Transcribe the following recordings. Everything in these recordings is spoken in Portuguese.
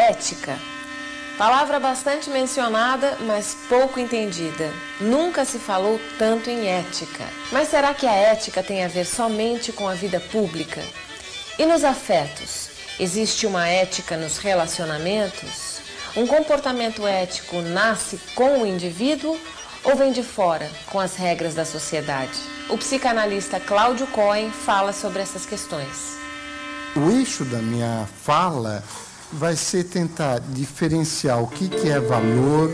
Ética. Palavra bastante mencionada, mas pouco entendida. Nunca se falou tanto em ética. Mas será que a ética tem a ver somente com a vida pública? E nos afetos? Existe uma ética nos relacionamentos? Um comportamento ético nasce com o indivíduo ou vem de fora, com as regras da sociedade? O psicanalista Cláudio Cohen fala sobre essas questões. O eixo da minha fala vai ser tentar diferenciar o que é valor,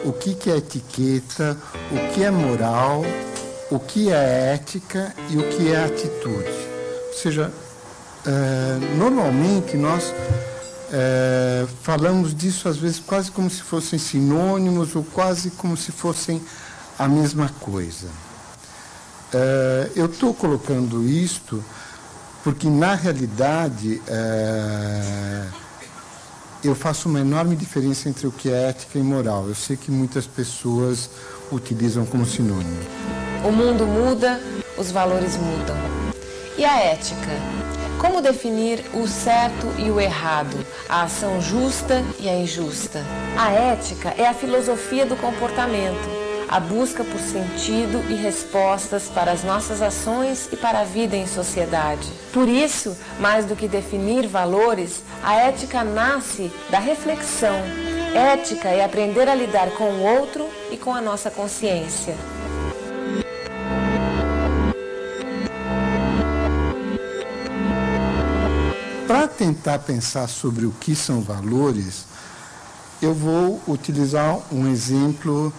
o que é etiqueta, o que é moral, o que é ética e o que é atitude. Ou seja, normalmente nós falamos disso às vezes quase como se fossem sinônimos ou quase como se fossem a mesma coisa. Eu estou colocando isto porque, na realidade, eu faço uma enorme diferença entre o que é ética e moral. Eu sei que muitas pessoas utilizam como sinônimo. O mundo muda, os valores mudam. E a ética? Como definir o certo e o errado, a ação justa e a injusta? A ética é a filosofia do comportamento, a busca por sentido e respostas para as nossas ações e para a vida em sociedade. Por isso, mais do que definir valores, a ética nasce da reflexão. Ética é aprender a lidar com o outro e com a nossa consciência. Para tentar pensar sobre o que são valores, eu vou utilizar um exemplo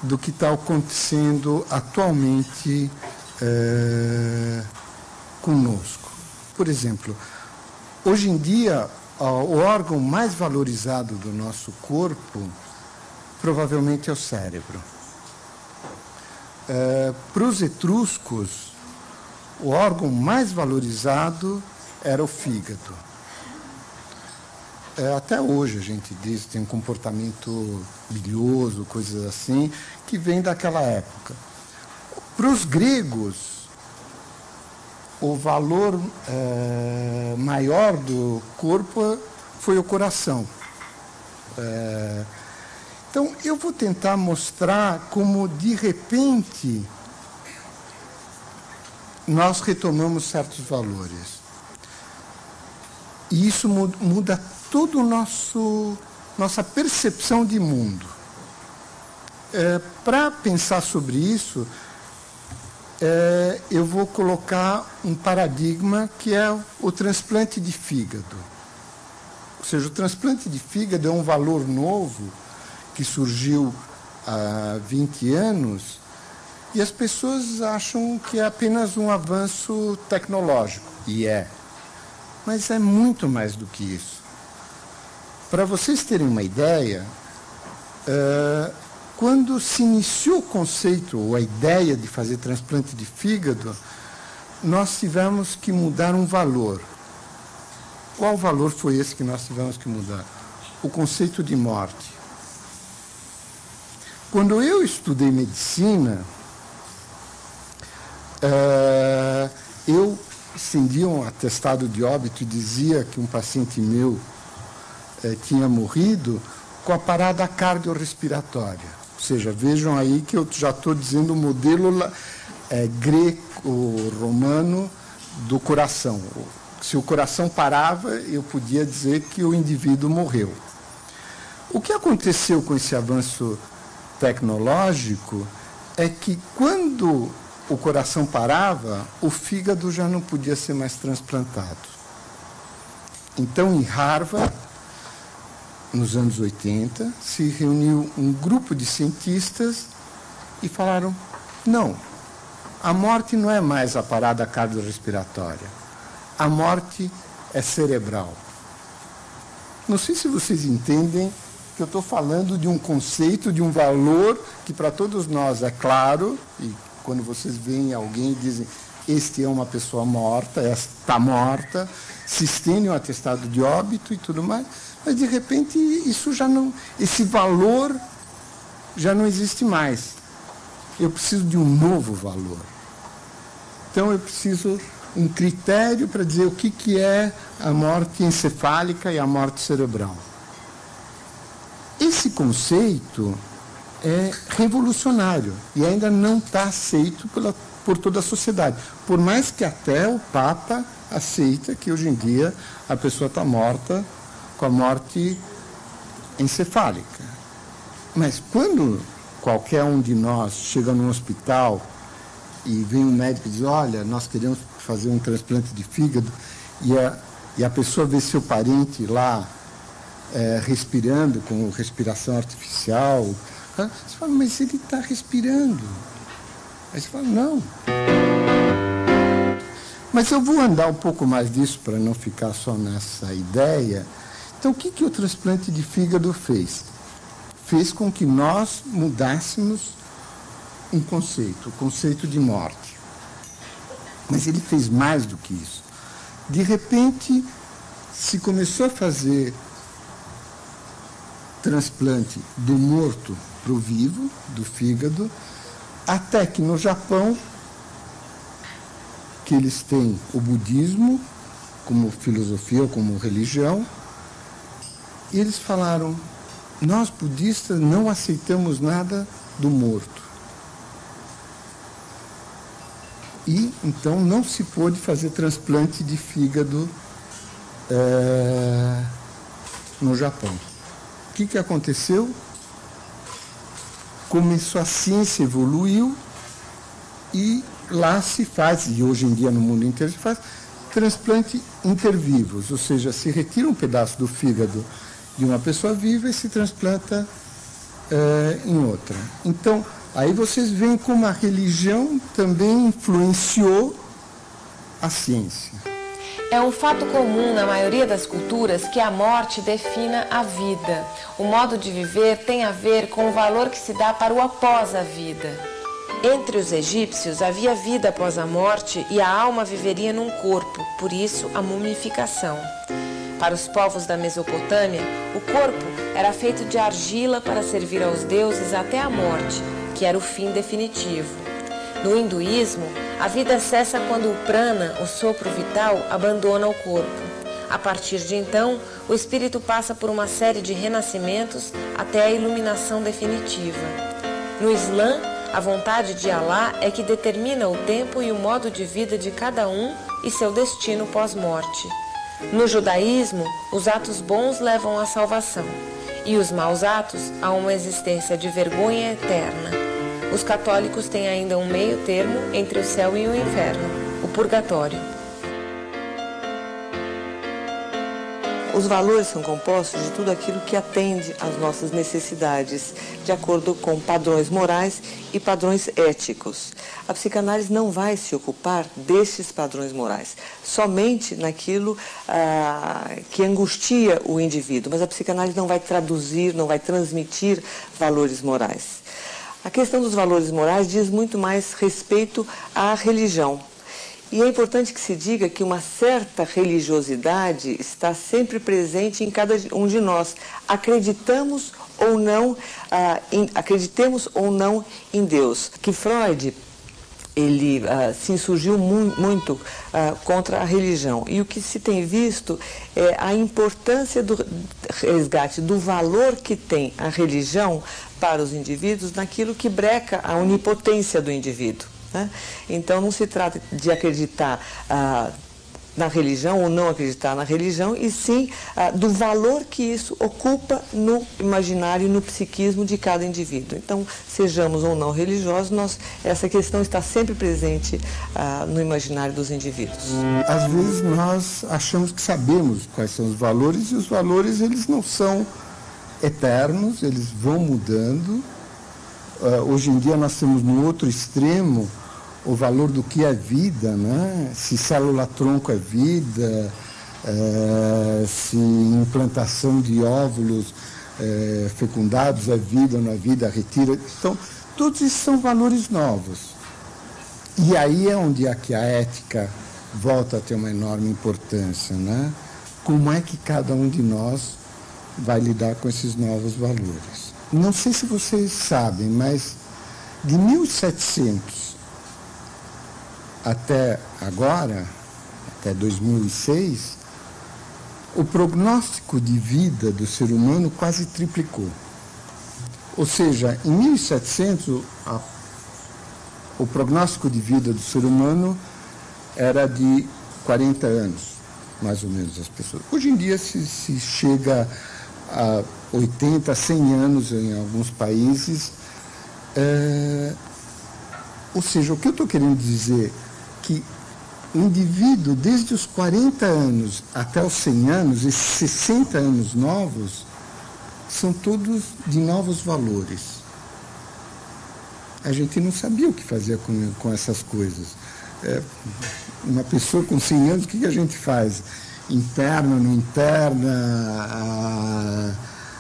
do que está acontecendo atualmente conosco. Por exemplo, hoje em dia, o órgão mais valorizado do nosso corpo provavelmente é o cérebro. Para os etruscos, o órgão mais valorizado era o fígado. Até hoje a gente diz que tem um comportamento bilioso, coisas assim, que vem daquela época. Para os gregos, o valor maior do corpo foi o coração. Então, eu vou tentar mostrar como, de repente, nós retomamos certos valores. E isso muda toda nossa percepção de mundo. Para pensar sobre isso, eu vou colocar um paradigma que é o transplante de fígado. Ou seja, o transplante de fígado é um valor novo que surgiu há 20 anos e as pessoas acham que é apenas um avanço tecnológico. E é. Mas é muito mais do que isso. Para vocês terem uma ideia, quando se iniciou o conceito ou a ideia de fazer transplante de fígado, nós tivemos que mudar um valor. Qual valor foi esse que nós tivemos que mudar? O conceito de morte. Quando eu estudei medicina, eu estendia um atestado de óbito e dizia que um paciente meu tinha morrido com a parada cardiorrespiratória. Ou seja, vejam aí que eu já estou dizendo o modelo greco-romano do coração. Se o coração parava, eu podia dizer que o indivíduo morreu. O que aconteceu com esse avanço tecnológico é que quando o coração parava, o fígado já não podia ser mais transplantado. Então, em Harvard, nos anos 80, se reuniu um grupo de cientistas e falaram: não, a morte não é mais a parada cardiorrespiratória, a morte é cerebral. Não sei se vocês entendem que eu estou falando de um conceito, de um valor que para todos nós é claro, e quando vocês veem alguém e dizem: este é uma pessoa morta, esta está morta, se estende um atestado de óbito e tudo mais, mas de repente isso já não, esse valor já não existe mais. Eu preciso de um novo valor. Então eu preciso um critério para dizer o que é a morte encefálica e a morte cerebral. Esse conceito é revolucionário e ainda não está aceito por toda a sociedade, por mais que até o Papa aceita que hoje em dia a pessoa está morta com a morte encefálica. Mas quando qualquer um de nós chega num hospital e vem um médico e diz, olha, nós queremos fazer um transplante de fígado, e a pessoa vê seu parente lá respirando com respiração artificial, você fala, mas ele está respirando. Aí você fala, não. Mas eu vou andar um pouco mais disso para não ficar só nessa ideia. Então, o que o transplante de fígado fez? Fez com que nós mudássemos um conceito, o conceito de morte. Mas ele fez mais do que isso. De repente, se começou a fazer transplante do morto para o vivo, do fígado, até que no Japão, que eles têm o budismo como filosofia, como religião, e eles falaram, nós budistas não aceitamos nada do morto. E então não se pôde fazer transplante de fígado no Japão. O que aconteceu? Começou, a ciência evoluiu e lá se faz, e hoje em dia no mundo inteiro se faz, transplante intervivos, ou seja, se retira um pedaço do fígado de uma pessoa viva e se transplanta em outra. Então, aí vocês veem como a religião também influenciou a ciência. É um fato comum na maioria das culturas que a morte defina a vida. O modo de viver tem a ver com o valor que se dá para o após a vida. Entre os egípcios havia vida após a morte e a alma viveria num corpo, por isso a mumificação. Para os povos da Mesopotâmia, o corpo era feito de argila para servir aos deuses até a morte, que era o fim definitivo. No hinduísmo, a vida cessa quando o prana, o sopro vital, abandona o corpo. A partir de então, o espírito passa por uma série de renascimentos até a iluminação definitiva. No Islã, a vontade de Alá é que determina o tempo e o modo de vida de cada um e seu destino pós-morte. No judaísmo, os atos bons levam à salvação e os maus atos a uma existência de vergonha eterna. Os católicos têm ainda um meio termo entre o céu e o inferno, o purgatório. Os valores são compostos de tudo aquilo que atende às nossas necessidades, de acordo com padrões morais e padrões éticos. A psicanálise não vai se ocupar destes padrões morais, somente naquilo que angustia o indivíduo, mas a psicanálise não vai traduzir, não vai transmitir valores morais. A questão dos valores morais diz muito mais respeito à religião. E é importante que se diga que uma certa religiosidade está sempre presente em cada um de nós. Acreditemos ou não, acreditemos ou não em Deus. Que Freud, ele se insurgiu muito contra a religião. E o que se tem visto é a importância do resgate do valor que tem a religião para os indivíduos naquilo que breca a onipotência do indivíduo. Né? Então, não se trata de acreditar na religião ou não acreditar na religião, e sim do valor que isso ocupa no imaginário e no psiquismo de cada indivíduo. Então, sejamos ou não religiosos, essa questão está sempre presente no imaginário dos indivíduos. Às vezes nós achamos que sabemos quais são os valores, e os valores eles não são eternos, eles vão mudando. Hoje em dia nós temos no outro extremo o valor do que é vida, né? Se célula-tronco é vida, se implantação de óvulos fecundados é vida ou não é vida, retira. Então, todos esses são valores novos. E aí é onde aqui a ética volta a ter uma enorme importância, né? Como é que cada um de nós vai lidar com esses novos valores? Não sei se vocês sabem, mas de 1700 até agora, até 2006, o prognóstico de vida do ser humano quase triplicou. Ou seja, em 1700, o prognóstico de vida do ser humano era de 40 anos, mais ou menos, as pessoas. Hoje em dia se chega a 80, 100 anos em alguns países. Ou seja, o que eu estou querendo dizer que o indivíduo, desde os 40 anos até os 100 anos, esses 60 anos novos, são todos de novos valores. A gente não sabia o que fazer com essas coisas. Uma pessoa com 100 anos, o que a gente faz? Interna, não interna,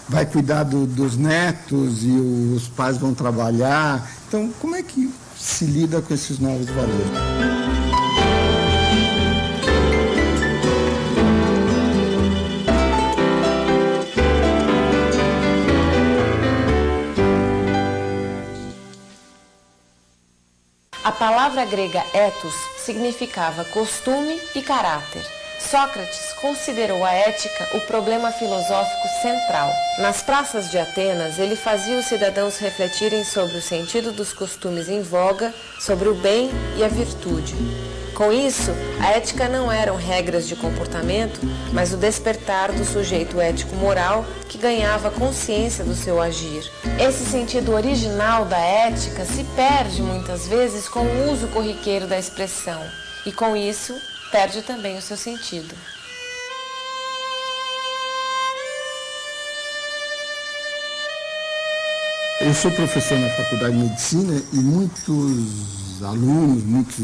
vai cuidar dos netos e os pais vão trabalhar. Então, como é que se lida com esses novos valores? A palavra grega ethos significava costume e caráter. Sócrates considerou a ética o problema filosófico central. Nas praças de Atenas, ele fazia os cidadãos refletirem sobre o sentido dos costumes em voga, sobre o bem e a virtude. Com isso, a ética não eram regras de comportamento, mas o despertar do sujeito ético-moral que ganhava consciência do seu agir. Esse sentido original da ética se perde muitas vezes com o uso corriqueiro da expressão, e com isso perde também o seu sentido. Eu sou professor na Faculdade de Medicina e muitos alunos, muitos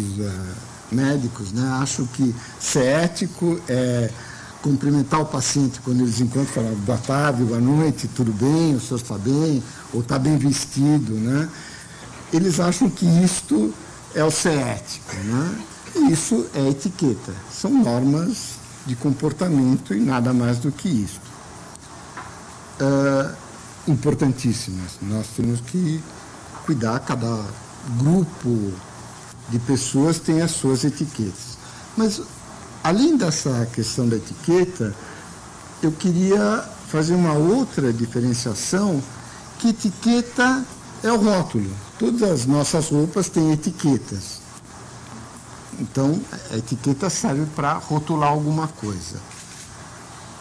médicos, né, acham que ser ético é cumprimentar o paciente quando eles encontram, falar boa tarde, boa noite, tudo bem, o senhor está bem, ou está bem vestido, né? Eles acham que isto é o ser ético, né? E isso é etiqueta, são normas de comportamento e nada mais do que isso. Importantíssimas, nós temos que cuidar, cada grupo de pessoas tem as suas etiquetas. Mas, além dessa questão da etiqueta, eu queria fazer uma outra diferenciação, que etiqueta é o rótulo. Todas as nossas roupas têm etiquetas. Então, a etiqueta serve para rotular alguma coisa.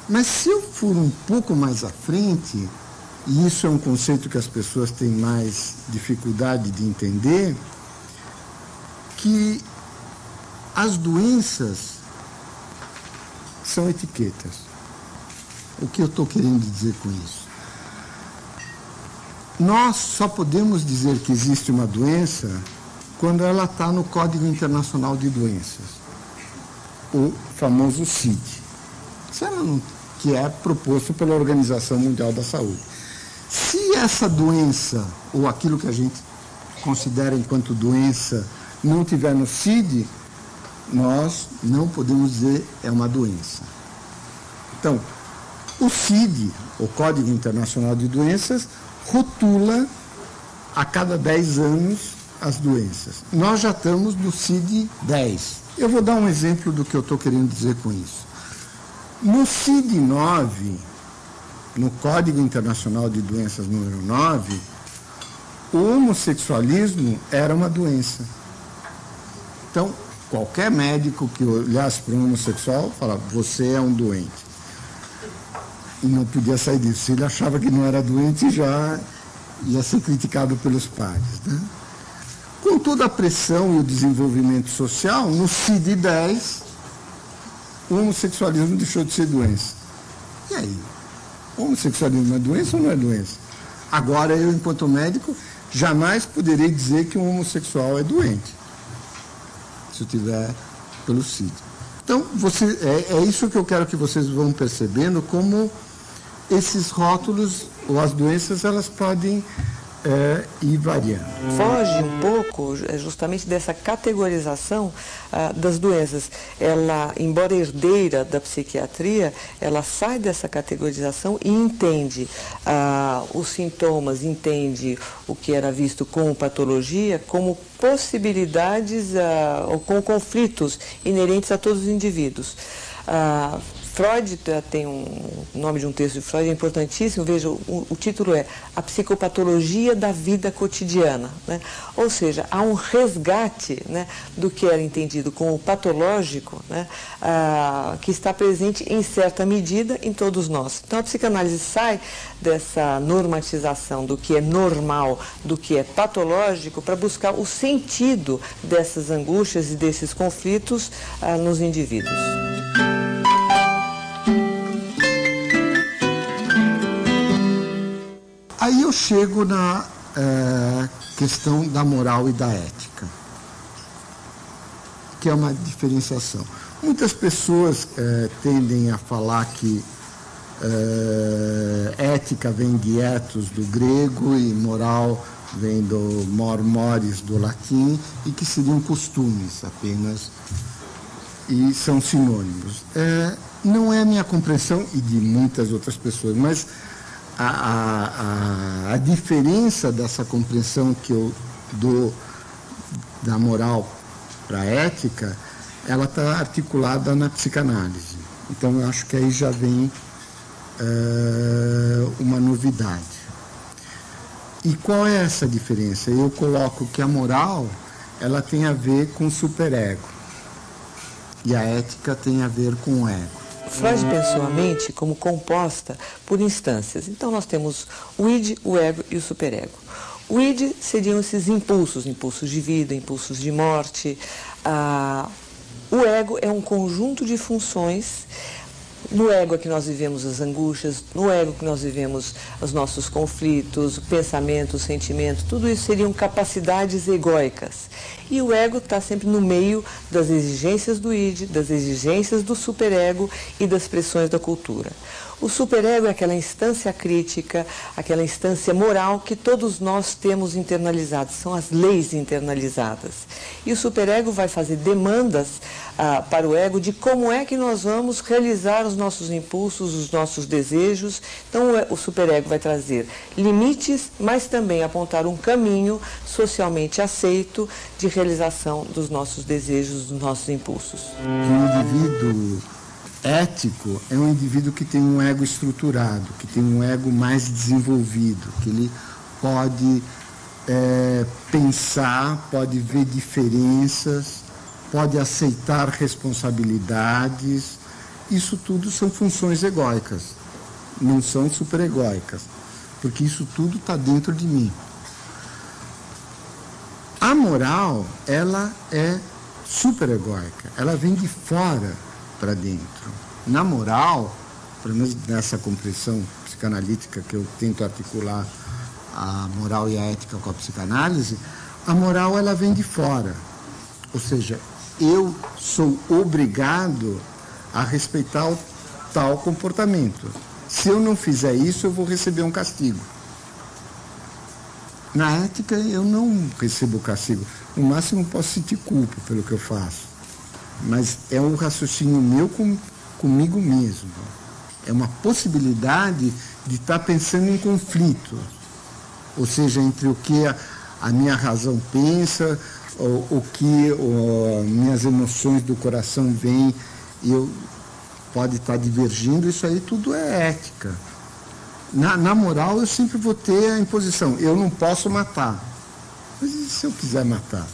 Mas se eu for um pouco mais à frente, e isso é um conceito que as pessoas têm mais dificuldade de entender, que as doenças são etiquetas. O que eu estou querendo dizer com isso? Nós só podemos dizer que existe uma doença quando ela está no Código Internacional de Doenças, o famoso CID, que é proposto pela Organização Mundial da Saúde. Se essa doença, ou aquilo que a gente considera enquanto doença, não tiver no CID, nós não podemos dizer é uma doença. Então, o CID, o Código Internacional de Doenças, rotula a cada 10 anos as doenças. Nós já estamos no CID 10. Eu vou dar um exemplo do que eu estou querendo dizer com isso. No CID 9, no Código Internacional de Doenças número 9, o homossexualismo era uma doença. Então, qualquer médico que olhasse para um homossexual falava, você é um doente. E não podia sair disso. Se ele achava que não era doente, já ia ser criticado pelos pares, né? Com toda a pressão e o desenvolvimento social, no CID 10, o homossexualismo deixou de ser doença. E aí? O homossexualismo é doença ou não é doença? Agora, eu, enquanto médico, jamais poderei dizer que um homossexual é doente, se eu tiver pelo CID. Então, é isso que eu quero que vocês vão percebendo, como esses rótulos ou as doenças, elas podem ir variando. Foge um pouco justamente dessa categorização das doenças. Ela, embora herdeira da psiquiatria, ela sai dessa categorização e entende os sintomas, entende o que era visto como patologia, como possibilidades ou como conflitos inerentes a todos os indivíduos. Freud tem o nome de um texto de Freud, é importantíssimo, veja, o título é A Psicopatologia da Vida Cotidiana, né? Ou seja, há um resgate, né, do que era entendido como patológico, né, que está presente em certa medida em todos nós. Então a psicanálise sai dessa normatização do que é normal, do que é patológico, para buscar o sentido dessas angústias e desses conflitos nos indivíduos. Aí eu chego na questão da moral e da ética, que é uma diferenciação. Muitas pessoas tendem a falar que ética vem de ethos do grego e moral vem do mores do latim, e que seriam costumes apenas, e são sinônimos. Não é a minha compreensão, e de muitas outras pessoas, mas a diferença dessa compreensão que eu dou da moral para a ética, ela está articulada na psicanálise. Então eu acho que aí já vem uma novidade. E qual é essa diferença? Eu coloco que a moral, ela tem a ver com o superego e a ética tem a ver com o ego. Freud pensou a mente como composta por instâncias. Então nós temos o id, o ego e o superego. O id seriam esses impulsos de vida, impulsos de morte. O ego é um conjunto de funções. No ego é que nós vivemos as angústias, no ego que nós vivemos os nossos conflitos, pensamentos, sentimentos, tudo isso seriam capacidades egóicas. E o ego está sempre no meio das exigências do id, das exigências do superego e das pressões da cultura. O superego é aquela instância crítica, aquela instância moral que todos nós temos internalizados, são as leis internalizadas. E o superego vai fazer demandas para o ego de como é que nós vamos realizar os nossos impulsos, os nossos desejos. Então o superego vai trazer limites, mas também apontar um caminho socialmente aceito de realização dos nossos desejos, dos nossos impulsos. O indivíduo ético é um indivíduo que tem um ego estruturado, que tem um ego mais desenvolvido, que ele pode pensar, pode ver diferenças, pode aceitar responsabilidades. Isso tudo são funções egóicas, não são superegóicas, porque isso tudo está dentro de mim. A moral, ela é superegóica, ela vem de fora para dentro. Na moral, pelo menos nessa compreensão psicanalítica que eu tento articular a moral e a ética com a psicanálise, a moral ela vem de fora. Ou seja, eu sou obrigado a respeitar o tal comportamento. Se eu não fizer isso, eu vou receber um castigo. Na ética, eu não recebo castigo. No máximo, posso sentir culpa pelo que eu faço. Mas é um raciocínio meu comigo mesmo. É uma possibilidade de estar pensando em conflito. Ou seja, entre o que a minha razão pensa, o que minhas emoções do coração vêm, e eu pode estar divergindo, isso aí tudo é ética. Na moral, eu sempre vou ter a imposição, eu não posso matar. Mas e se eu quiser matar?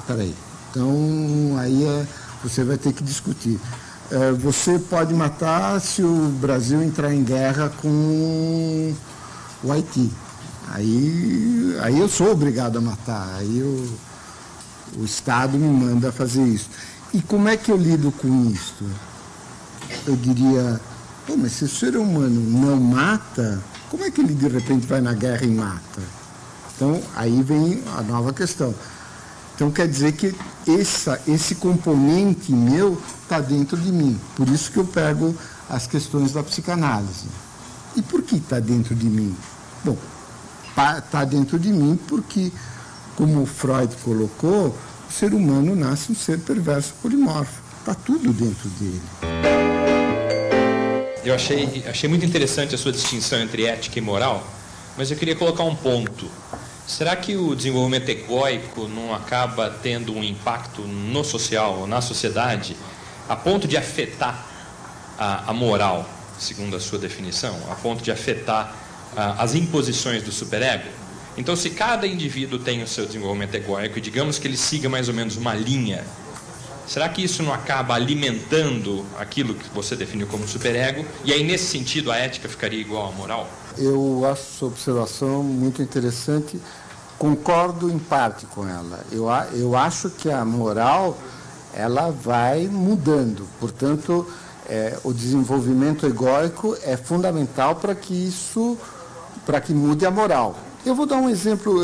Peraí. Então, aí você vai ter que discutir. Você pode matar se o Brasil entrar em guerra com o Haiti. Aí eu sou obrigado a matar. Aí o Estado me manda fazer isso. E como é que eu lido com isso? Eu diria, mas se o ser humano não mata, como é que ele de repente vai na guerra e mata? Então, aí vem a nova questão. Então, quer dizer que esse componente meu está dentro de mim. Por isso que eu pego as questões da psicanálise. E por que está dentro de mim? Bom, está dentro de mim porque, como Freud colocou, o ser humano nasce um ser perverso polimorfo. Está tudo dentro dele. Eu achei muito interessante a sua distinção entre ética e moral, mas eu queria colocar um ponto. Será que o desenvolvimento egóico não acaba tendo um impacto no social, na sociedade, a ponto de afetar a moral, segundo a sua definição, a ponto de afetar as imposições do superego? Então, se cada indivíduo tem o seu desenvolvimento egóico e digamos que ele siga mais ou menos uma linha, será que isso não acaba alimentando aquilo que você definiu como superego? E aí, nesse sentido, a ética ficaria igual à moral? Eu acho sua observação muito interessante. Concordo em parte com ela. Eu acho que a moral ela vai mudando. Portanto, o desenvolvimento egóico é fundamental para que mude a moral. Eu vou dar um exemplo.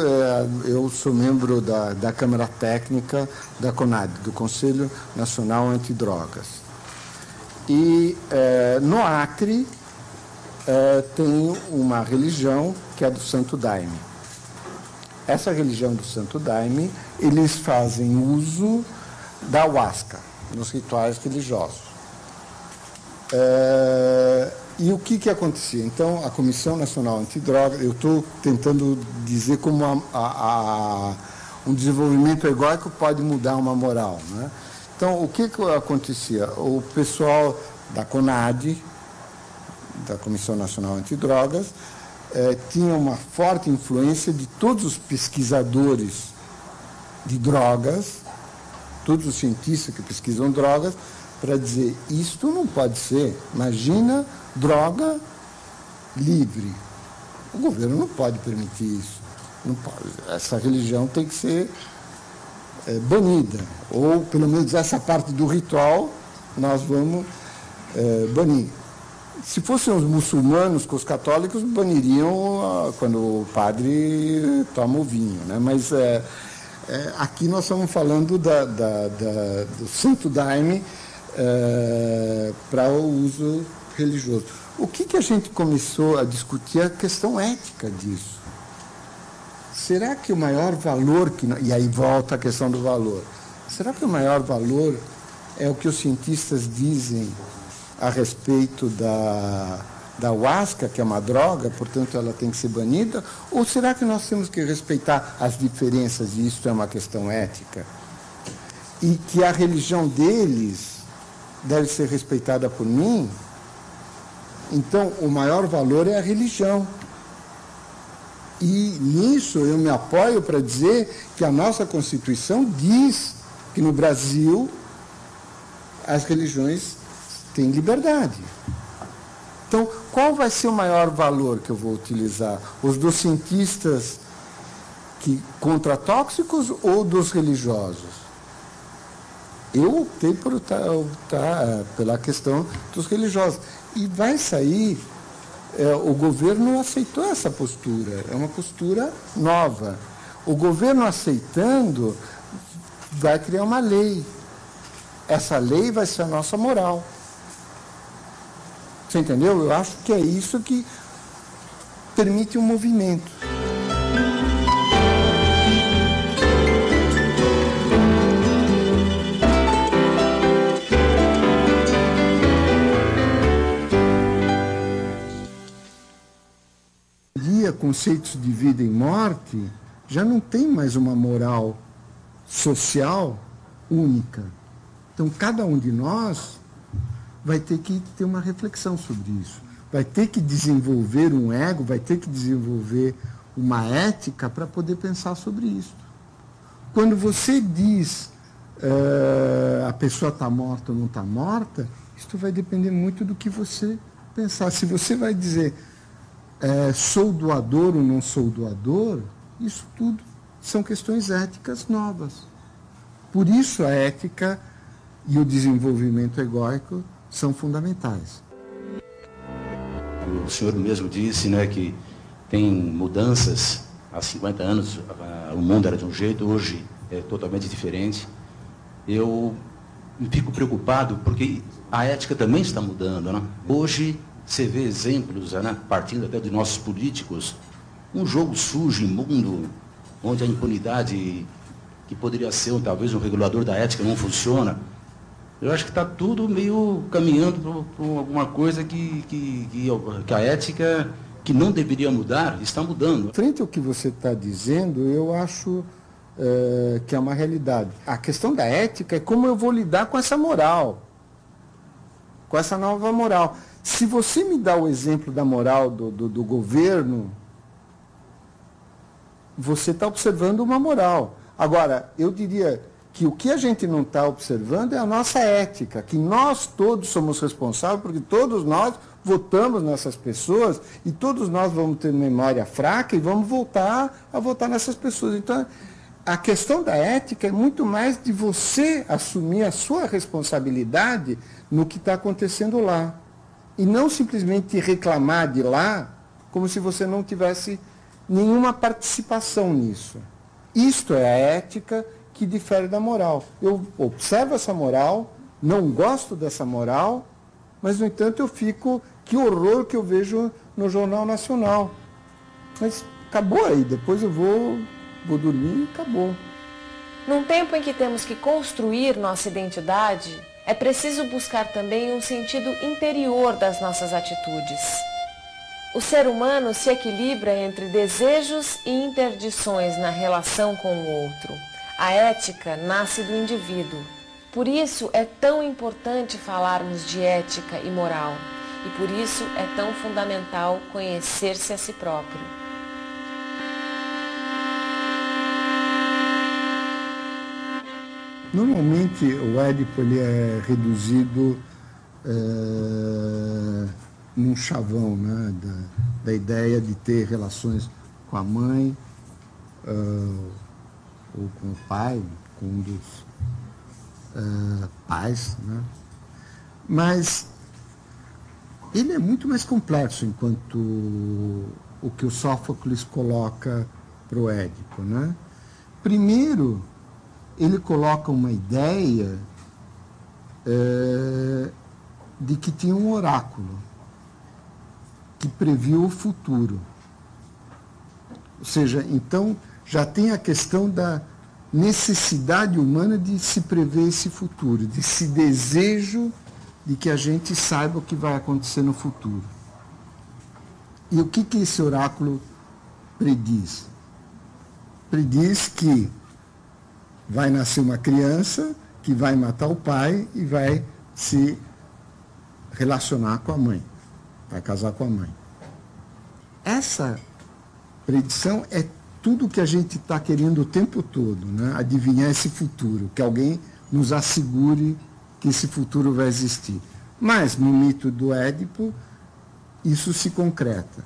Eu sou membro da Câmara Técnica da CONAD, do Conselho Nacional Antidrogas. E no Acre tem uma religião que é do Santo Daime. Essa religião do Santo Daime, eles fazem uso da ayahuasca nos rituais religiosos. E o que acontecia? Então, a Comissão Nacional Antidroga, eu estou tentando dizer como um desenvolvimento egóico pode mudar uma moral, né? Então, o que acontecia? O pessoal da CONAD, da Comissão Nacional Antidrogas, tinha uma forte influência de todos os pesquisadores de drogas, todos os cientistas que pesquisam drogas, para dizer, isto não pode ser. Imagina droga livre. O governo não pode permitir isso. Não pode. Essa religião tem que ser banida. Ou, pelo menos, essa parte do ritual nós vamos banir. Se fossem os muçulmanos com os católicos, baniriam quando o padre toma o vinho, né? Mas aqui nós estamos falando do Santo Daime para o uso religioso. O que a gente começou a discutir é a questão ética disso. Será que o maior valor, e aí volta a questão do valor, será que o maior valor é o que os cientistas dizem a respeito da ayahuasca, que é uma droga, portanto ela tem que ser banida? Ou será que nós temos que respeitar as diferenças, e isso é uma questão ética? E que a religião deles deve ser respeitada por mim? Então, o maior valor é a religião. E nisso eu me apoio para dizer que a nossa Constituição diz que no Brasil as religiões têm liberdade. Então, qual vai ser o maior valor que eu vou utilizar? Os dos cientistas contra tóxicos ou dos religiosos? Eu optei por pela questão dos religiosos. E vai sair, o governo aceitou essa postura, é uma postura nova. O governo aceitando vai criar uma lei. Essa lei vai ser a nossa moral. Você entendeu? Eu acho que é isso que permite um movimento. Conceitos de vida e morte, já não tem mais uma moral social única. Então, cada um de nós vai ter que ter uma reflexão sobre isso. Vai ter que desenvolver um ego, vai ter que desenvolver uma ética para poder pensar sobre isso. Quando você diz a pessoa está morta ou não está morta, isso vai depender muito do que você pensar. Se você vai dizer sou doador ou não sou doador, isso tudo são questões éticas novas. Por isso a ética e o desenvolvimento egóico são fundamentais. O senhor mesmo disse, né, que tem mudanças. Há 50 anos o mundo era de um jeito, hoje é totalmente diferente. Eu fico preocupado porque a ética também está mudando, né? Hoje você vê exemplos, né, partindo até de nossos políticos, um jogo sujo, imundo, onde a impunidade, que poderia ser talvez um regulador da ética, não funciona. Eu acho que está tudo meio caminhando para alguma coisa que a ética, que não deveria mudar, está mudando. Frente ao que você está dizendo, eu acho que é uma realidade. A questão da ética é como eu vou lidar com essa moral. com essa nova moral. Se você me dá o exemplo da moral do governo, você está observando uma moral. Agora, eu diria que o que a gente não está observando é a nossa ética, que nós todos somos responsáveis, porque todos nós votamos nessas pessoas e todos nós vamos ter memória fraca e vamos voltar a votar nessas pessoas. Então, a questão da ética é muito mais de você assumir a sua responsabilidade no que está acontecendo lá. E não simplesmente reclamar de lá como se você não tivesse nenhuma participação nisso. Isto é a ética que difere da moral. Eu observo essa moral, não gosto dessa moral, mas, no entanto, eu fico... Que horror que eu vejo no Jornal Nacional. Mas acabou aí, depois eu vou dormir e acabou. Num tempo em que temos que construir nossa identidade, é preciso buscar também um sentido interior das nossas atitudes. O ser humano se equilibra entre desejos e interdições na relação com o outro. A ética nasce do indivíduo. Por isso é tão importante falarmos de ética e moral. E por isso é tão fundamental conhecer-se a si próprio. Normalmente o Édipo ele é reduzido num chavão, né, da ideia de ter relações com a mãe ou com o pai, com um dos pais, né? Mas ele é muito mais complexo enquanto o que o Sófocles coloca para o Édipo, né? Primeiro, ele coloca uma ideia de que tinha um oráculo que previu o futuro. Ou seja, então já tem a questão da necessidade humana de se prever esse futuro, desse desejo de que a gente saiba o que vai acontecer no futuro. E o que esse oráculo prediz? Prediz que vai nascer uma criança que vai matar o pai e vai se relacionar com a mãe, vai casar com a mãe. Essa predição é tudo que a gente está querendo o tempo todo, né? Adivinhar esse futuro, que alguém nos assegure que esse futuro vai existir. Mas, no mito do Édipo, isso se concreta.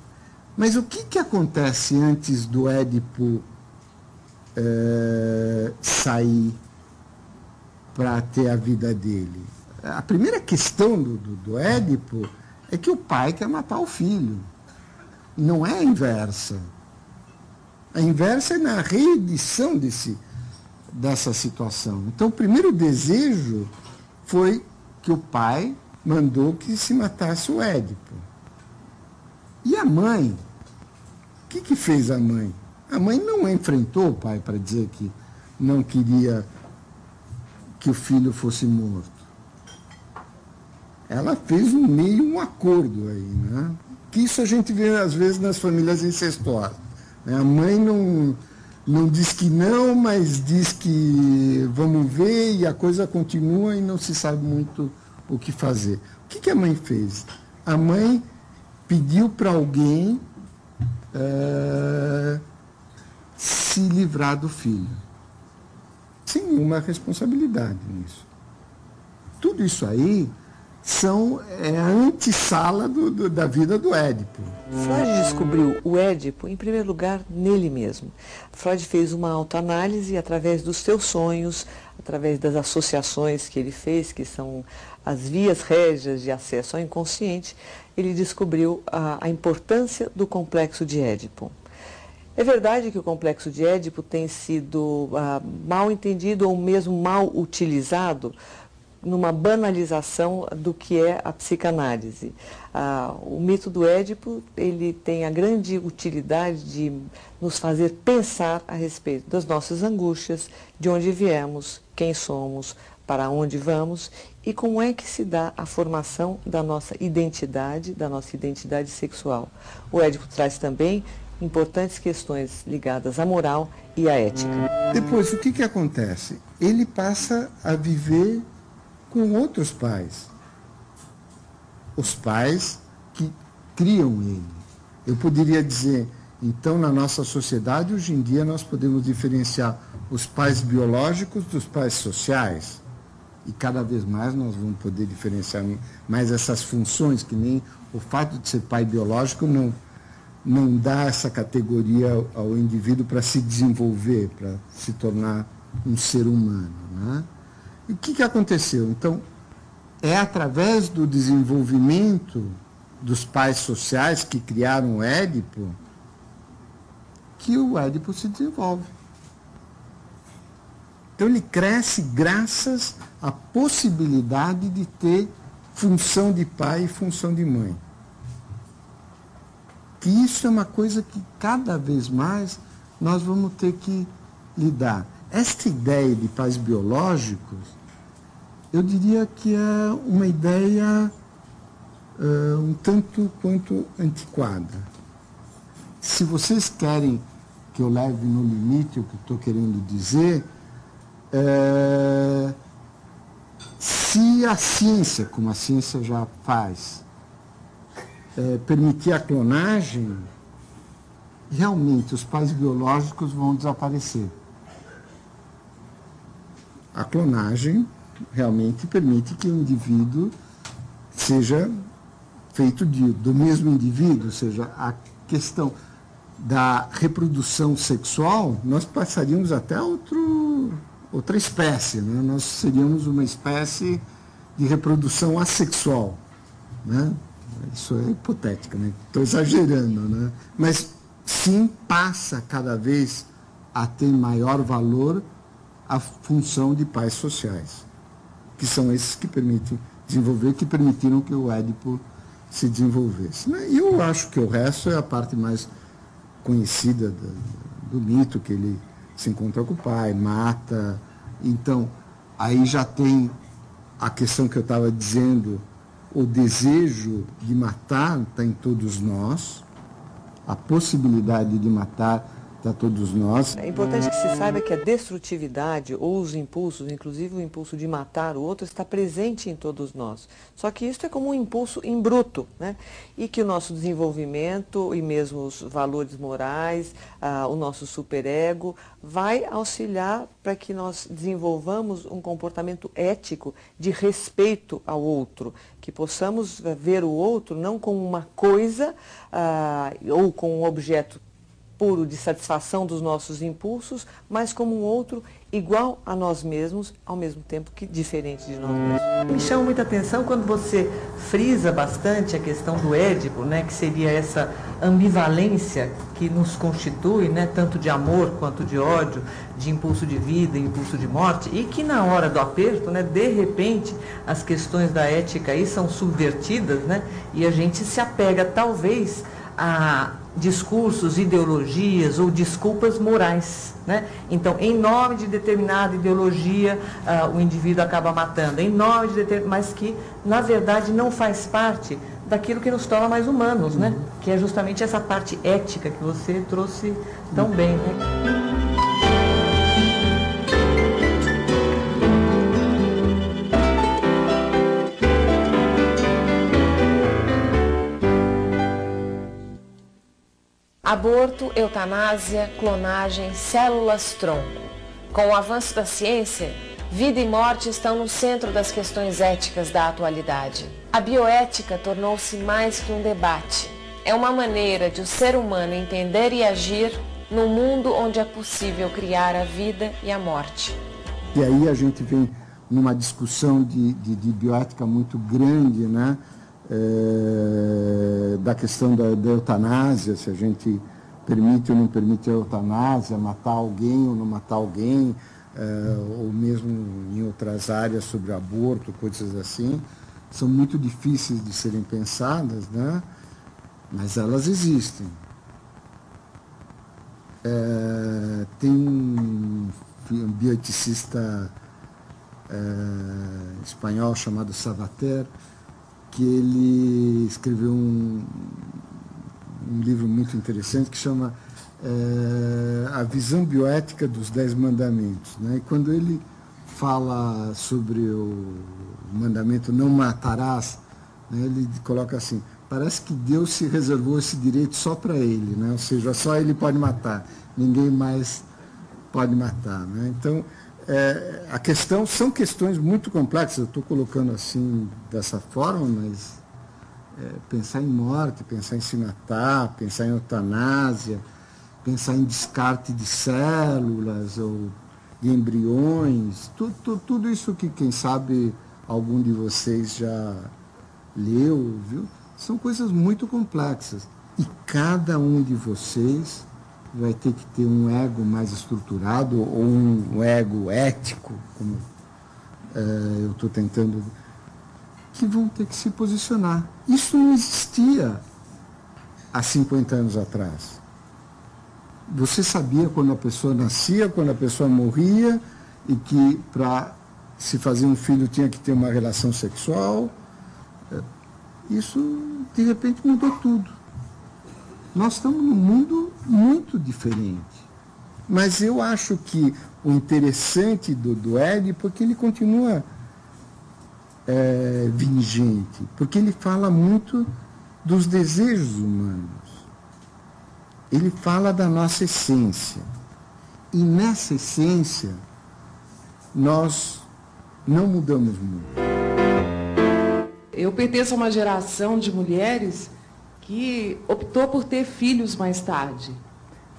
Mas o que acontece antes do Édipo sair para ter a vida dele? A primeira questão do Édipo é que o pai quer matar o filho. Não é a inversa. A inversa é na reedição dessa situação. Então, o primeiro desejo foi que o pai mandou que se matasse o Édipo. E a mãe? O que fez a mãe? A mãe não enfrentou o pai para dizer que não queria que o filho fosse morto. Ela fez um acordo aí, né? Que isso a gente vê às vezes nas famílias incestuosas. A mãe não diz que não, mas diz que vamos ver, e a coisa continua e não se sabe muito o que fazer. O que a mãe fez? A mãe pediu para alguém se livrar do filho, sem nenhuma responsabilidade nisso. Tudo isso aí é a antessala da vida do Édipo. Freud descobriu o Édipo, em primeiro lugar, nele mesmo. Freud fez uma autoanálise através dos seus sonhos, através das associações que ele fez, que são as vias régias de acesso ao inconsciente. Ele descobriu a importância do complexo de Édipo. É verdade que o complexo de Édipo tem sido mal entendido ou mesmo mal utilizado numa banalização do que é a psicanálise. O mito do Édipo, ele tem a grande utilidade de nos fazer pensar a respeito das nossas angústias, de onde viemos, quem somos, para onde vamos e como é que se dá a formação da nossa identidade sexual. O Édipo traz também importantes questões ligadas à moral e à ética. Depois, o que acontece? Ele passa a viver com outros pais. os pais que criam ele. Eu poderia dizer, então, na nossa sociedade, hoje em dia, nós podemos diferenciar os pais biológicos dos pais sociais. E cada vez mais nós vamos poder diferenciar mais essas funções, que nem o fato de ser pai biológico não dá essa categoria ao indivíduo para se desenvolver, para se tornar um ser humano, né? E o que aconteceu? Então, é através do desenvolvimento dos pais sociais que criaram o Édipo que o Édipo se desenvolve. Então, ele cresce graças à possibilidade de ter função de pai e função de mãe. Que isso é uma coisa que cada vez mais nós vamos ter que lidar. Esta ideia de pais biológicos, eu diria que é uma ideia um tanto quanto antiquada. Se vocês querem que eu leve no limite o que eu estou querendo dizer, se a ciência, como a ciência já faz, permitir a clonagem, realmente os pais biológicos vão desaparecer. A clonagem realmente permite que o indivíduo seja feito do mesmo indivíduo, ou seja, a questão da reprodução sexual, nós passaríamos até outra espécie, né? Nós seríamos uma espécie de reprodução assexual, né? Isso é hipotético, né? Estou exagerando, né? Mas sim passa cada vez a ter maior valor a função de pais sociais, que são esses que permitem desenvolver, que permitiram que o Édipo se desenvolvesse. E eu acho que o resto é a parte mais conhecida do mito, que ele se encontra com o pai, mata. Então, aí já tem a questão que eu estava dizendo, o desejo de matar está em todos nós, a possibilidade de matar está todos nós. É importante que se saiba que a destrutividade ou os impulsos, inclusive o impulso de matar o outro, está presente em todos nós. Só que isso é como um impulso em bruto, né? E que o nosso desenvolvimento e mesmo os valores morais, o nosso superego, vai auxiliar para que nós desenvolvamos um comportamento ético de respeito ao outro, que possamos ver o outro não como uma coisa ou como um objeto puro de satisfação dos nossos impulsos, mas como um outro igual a nós mesmos, ao mesmo tempo que diferente de nós mesmos. Me chama muita atenção quando você frisa bastante a questão do Édipo, né, que seria essa ambivalência que nos constitui, né, tanto de amor quanto de ódio, de impulso de vida e impulso de morte, e que na hora do aperto, né, de repente, as questões da ética aí são subvertidas, né, e a gente se apega talvez a discursos, ideologias ou desculpas morais, né? Então, em nome de determinada ideologia, o indivíduo acaba matando, em nome de mas que, na verdade, não faz parte daquilo que nos torna mais humanos, né? Que é justamente essa parte ética que você trouxe tão bem, né? Aborto, eutanásia, clonagem, células-tronco. Com o avanço da ciência, vida e morte estão no centro das questões éticas da atualidade. A bioética tornou-se mais que um debate. É uma maneira de o ser humano entender e agir num mundo onde é possível criar a vida e a morte. E aí a gente vem numa discussão de bioética muito grande, né? Da questão da eutanásia, se a gente permite ou não permite a eutanásia, matar alguém ou não matar alguém, ou mesmo em outras áreas sobre aborto, coisas assim, são muito difíceis de serem pensadas, né? Mas elas existem. Tem um bioeticista espanhol chamado Savater, que ele escreveu um livro muito interessante que chama A Visão Bioética dos 10 Mandamentos, né? E quando ele fala sobre o mandamento não matarás, né? Ele coloca assim, parece que Deus se reservou esse direito só para ele, né? Ou seja, só ele pode matar, ninguém mais pode matar, né? Então, são questões muito complexas, eu estou colocando assim dessa forma, mas pensar em morte, pensar em se matar, pensar em eutanásia, pensar em descarte de células ou de embriões, tudo isso que, quem sabe, algum de vocês já leu, viu? São coisas muito complexas. E cada um de vocês vai ter que ter um ego mais estruturado, ou um ego ético, como eu estou tentando, que vão ter que se posicionar. Isso não existia há 50 anos atrás. Você sabia quando a pessoa nascia, quando a pessoa morria, e que para se fazer um filho tinha que ter uma relação sexual. Isso, de repente, mudou tudo. Nós estamos num mundo muito diferente. Mas eu acho que o interessante do Ed, porque ele continua vigente, porque ele fala muito dos desejos humanos. Ele fala da nossa essência. E nessa essência, nós não mudamos muito. Eu pertenço a uma geração de mulheres que optou por ter filhos mais tarde.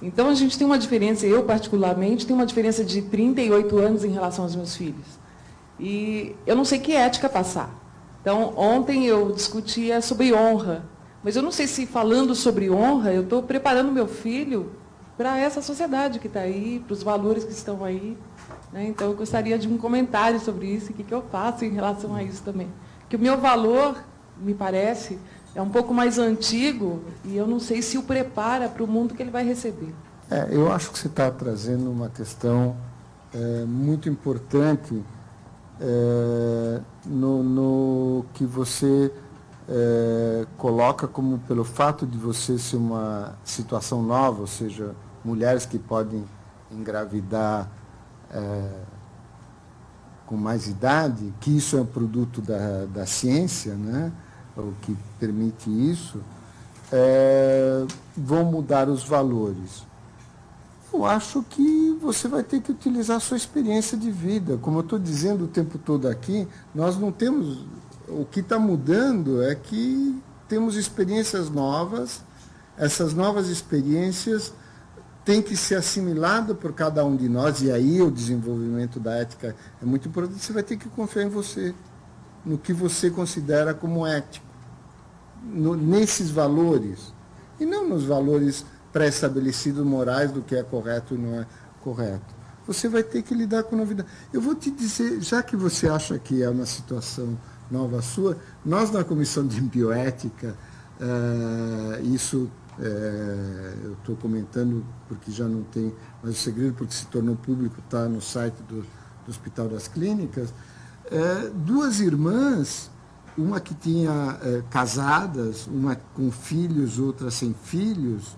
Então, a gente tem uma diferença, eu particularmente, tenho uma diferença de 38 anos em relação aos meus filhos. E eu não sei que ética passar. Então, ontem eu discutia sobre honra. Mas eu não sei se, falando sobre honra, eu estou preparando meu filho para essa sociedade que está aí, para os valores que estão aí, né? Então, eu gostaria de um comentário sobre isso, o que eu faço em relação a isso também. Que o meu valor, me parece, é um pouco mais antigo e eu não sei se o prepara para o mundo que ele vai receber. Eu acho que você está trazendo uma questão muito importante no que você coloca como, pelo fato de você ser uma situação nova, ou seja, mulheres que podem engravidar com mais idade, que isso é um produto da ciência, né? O que permite isso, vão mudar os valores. Eu acho que você vai ter que utilizar a sua experiência de vida. Como eu estou dizendo o tempo todo aqui, nós não temos... O que está mudando é que temos experiências novas, essas novas experiências têm que ser assimiladas por cada um de nós, e aí o desenvolvimento da ética é muito importante. Você vai ter que confiar em você, no que você considera como ético, nesses valores, e não nos valores pré-estabelecidos morais do que é correto e não é correto. Você vai ter que lidar com novidade. Eu vou te dizer, já que você acha que é uma situação nova sua, nós na Comissão de Bioética, eu estou comentando porque já não tem mais o segredo, porque se tornou público, está no site do Hospital das Clínicas, duas irmãs, uma que tinha casadas, uma com filhos, outra sem filhos,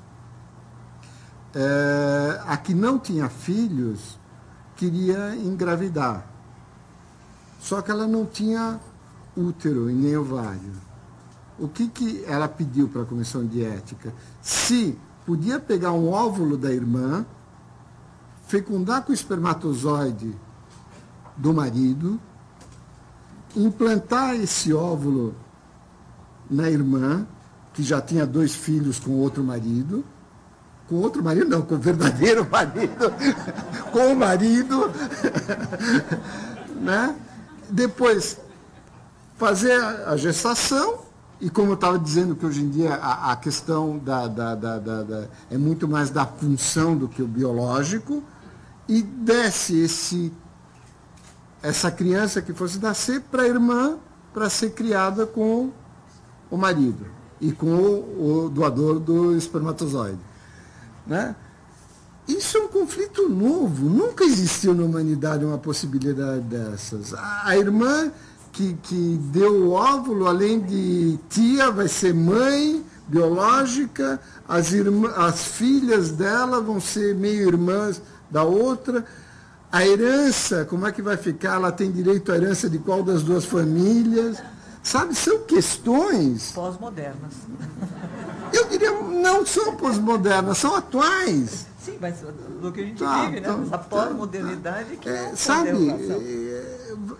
a que não tinha filhos queria engravidar, só que ela não tinha útero e nem ovário. O que ela pediu para a Comissão de Ética? Se podia pegar um óvulo da irmã, fecundar com o espermatozoide do marido, implantar esse óvulo na irmã, que já tinha 2 filhos com outro marido não, com o verdadeiro marido, com o marido, né? Depois fazer a gestação, e como eu estava dizendo que hoje em dia a questão é muito mais da função do que o biológico, e desse essa criança que fosse nascer para a irmã, para ser criada com o marido e com o doador do espermatozoide, né? Isso é um conflito novo, nunca existiu na humanidade uma possibilidade dessas. A irmã que deu o óvulo, além de tia, vai ser mãe biológica, as filhas dela vão ser meio-irmãs da outra. A herança, como é que vai ficar? Ela tem direito à herança de qual das duas famílias? Sabe, são questões... Pós-modernas. Eu diria, não são pós-modernas, são atuais. Sim, mas do que a gente vive, né? Essa pós-modernidade que é sabe,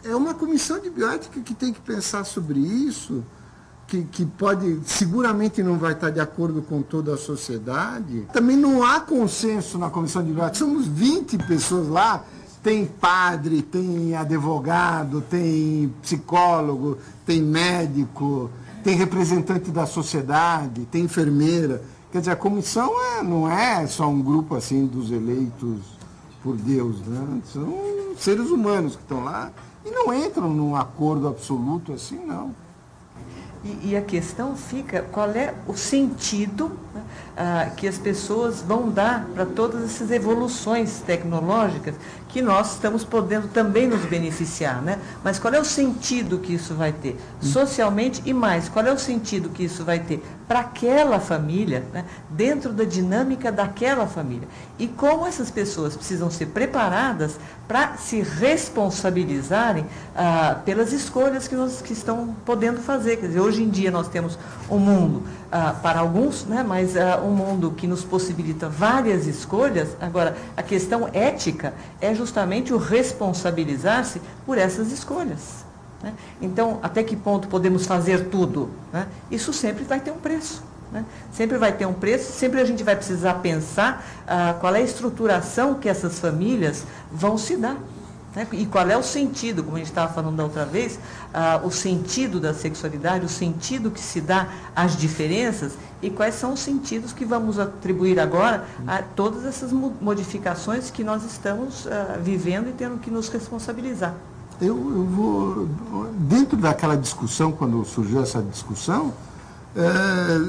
é uma comissão de bioética que tem que pensar sobre isso, que pode, seguramente não vai estar de acordo com toda a sociedade. Também não há consenso na comissão de bioética. Somos 20 pessoas lá, tem padre, tem advogado, tem psicólogo, tem médico, tem representante da sociedade, tem enfermeira. Quer dizer, a comissão não é só um grupo assim dos eleitos por Deus, né? São seres humanos que estão lá e não entram num acordo absoluto assim, não. E a questão fica, qual é o sentido, né, que as pessoas vão dar para todas essas evoluções tecnológicas que nós estamos podendo também nos beneficiar, né? Mas qual é o sentido que isso vai ter socialmente e mais, qual é o sentido que isso vai ter para aquela família, né, dentro da dinâmica daquela família? E como essas pessoas precisam ser preparadas para se responsabilizarem pelas escolhas que estão podendo fazer. Quer dizer, hoje em dia nós temos um mundo, para alguns, né, mas um mundo que nos possibilita várias escolhas. Agora, a questão ética é justamente o responsabilizar-se por essas escolhas, né? Então, até que ponto podemos fazer tudo, né? Isso sempre vai ter um preço, né? Sempre vai ter um preço, sempre a gente vai precisar pensar qual é a estruturação que essas famílias vão se dar, né? E qual é o sentido, como a gente estava falando da outra vez, o sentido da sexualidade, o sentido que se dá às diferenças e quais são os sentidos que vamos atribuir agora a todas essas modificações que nós estamos vivendo e tendo que nos responsabilizar. Eu vou, dentro daquela discussão, quando surgiu essa discussão,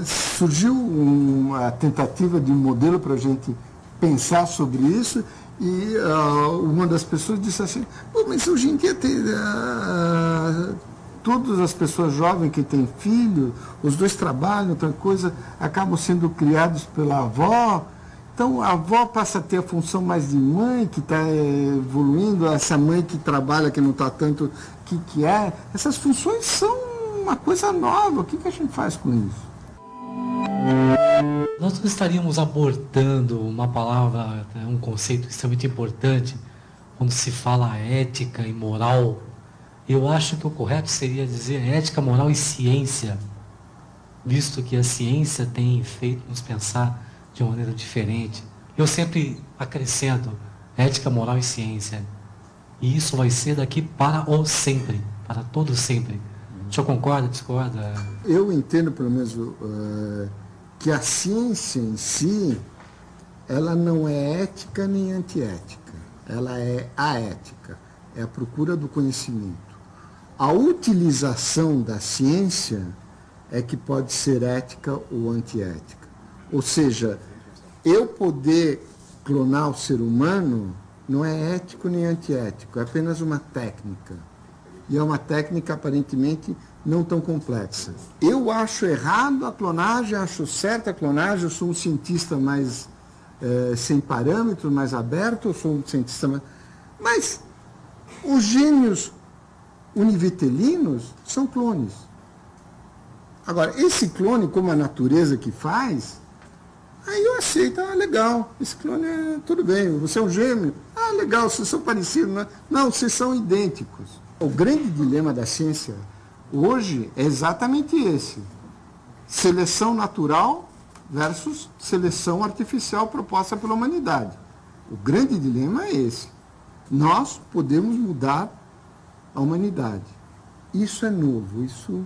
surgiu uma tentativa de um modelo para a gente pensar sobre isso. E uma das pessoas disse assim, mas hoje em dia todas as pessoas jovens que têm filho, os dois trabalham, outra coisa, acabam sendo criados pela avó. Então a avó passa a ter a função mais de mãe, que está evoluindo, essa mãe que trabalha, que não está tanto, que é. Essas funções são uma coisa nova, o que a gente faz com isso? Nós não estaríamos abordando uma palavra, um conceito extremamente importante, quando se fala ética e moral. Eu acho que o correto seria dizer ética, moral e ciência, visto que a ciência tem feito nos pensar de uma maneira diferente. Eu sempre acrescento ética, moral e ciência. E isso vai ser daqui para o sempre, para todo sempre. O senhor concorda, discorda? Eu entendo, pelo menos, que a ciência em si, ela não é ética nem antiética. Ela é a ética, é a procura do conhecimento. A utilização da ciência é que pode ser ética ou antiética. Ou seja, eu poder clonar o ser humano não é ético nem antiético, é apenas uma técnica. E é uma técnica aparentemente não tão complexa. Eu acho errado a clonagem, acho certa a clonagem, eu sou um cientista mais sem parâmetros, mais aberto, eu sou um cientista mais... Mas os gêmeos univitelinos são clones. Agora, esse clone, como a natureza que faz, aí eu aceito, legal, esse clone tudo bem, você é um gêmeo, legal, vocês são parecidos, né? Não, vocês são idênticos. O grande dilema da ciência hoje é exatamente esse. Seleção natural versus seleção artificial proposta pela humanidade. O grande dilema é esse. Nós podemos mudar a humanidade. Isso é novo, isso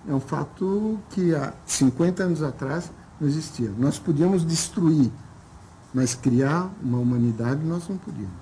é um fato que há 50 anos atrás não existia. Nós podíamos destruir, mas criar uma humanidade nós não podíamos.